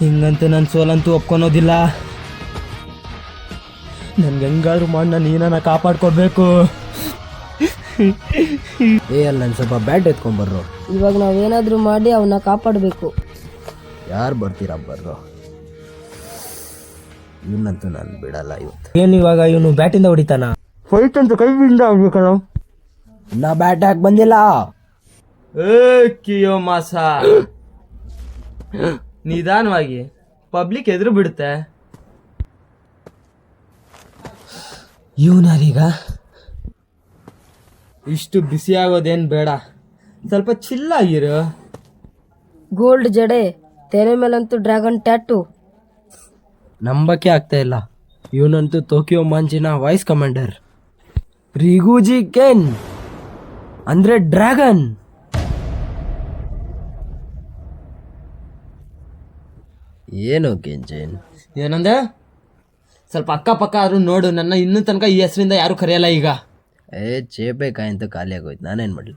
ಹಿಂಗಂತೂ ನನ್ನ ಸೋಲಂತೂ ಒಪ್ಕೊಳೋದಿಲ್ಲ. ನನ್ಗೆ ಹೆಂಗಾದ್ರೂ ಮಾಡಿ ನಾನು ಏನನ್ನ ಕಾಪಾಡ್ಕೊಡ್ಬೇಕು. ಅಲ್ಲಿ ನಾನು ಸ್ವಲ್ಪ ಬ್ಯಾಟ್ ಎತ್ಕೊಂಬರ್ರು. ಇವಾಗ ನಾವೇನಾದ್ರೂ ಮಾಡಿ ಅವನ್ನ ಕಾಪಾಡಬೇಕು. ಯಾರು ಬರ್ತೀರಾ ಬರ್ರು. ಇವನ್ನಂತೂ ನಾನು ಬಿಡಲ್ಲ ಇವತ್ತು. ಏನು ಇವಾಗ ಇವನು ಬ್ಯಾಟಿಂದ ಹೊಡಿತಾನ? ಫೈಟ್ ಅಂತ ಕೈಯಿಂದ ಆಗ್ಬೇಕಲ್ಲ. ನಾ ಬ್ಯಾಟ್ ಹಾಕಿ ಬಂದಿಲ್ಲ. ಕಿಯೋ ಮಾಸ, ನಿಧಾನವಾಗಿ, ಪಬ್ಲಿಕ್ ಎದುರು ಬಿಡುತ್ತೆ. ಇವನಾರೀಗ ಇಷ್ಟು ಬಿಸಿ ಆಗೋದೇನು ಬೇಡ, ಸ್ವಲ್ಪ ಚಿಲ್ಲಾಗಿರು. ಗೋಲ್ಡ್ ಜಡೆ, ತೆರೆ ಮೇಲಂತೂ ಡ್ರ್ಯಾಗನ್ ಟ್ಯಾಟು. ನಂಬಕ್ಕೆ ಆಗ್ತಾ ಇಲ್ಲ. ಇವನಂತೂ ಟೋಕಿಯೋ ಮಾಂಚಿನ ವೈಸ್ ಕಮಾಂಡರ್ ರಿಗುಜಿ ಕೆನ್ ಅಂದ್ರೆ ಡ್ರ್ಯಾಗನ್. ಏನು ಕೆಂಚೇನ್ ಏನಂದೆ? ಸ್ವಲ್ಪ ಅಕ್ಕಪಕ್ಕ ಆದ್ರೂ ನೋಡು. ನನ್ನ ಇನ್ನೂ ತನಕ ಈ ಹೆಸರಿಂದ ಯಾರು ಕರೆಯಲ್ಲ ಈಗ. ಚೇಪೆ ಕಾಯಿ ಅಂತ ಖಾಲಿ ಆಗೋಯ್ತು, ನಾನೇನು ಮಾಡಲಿ.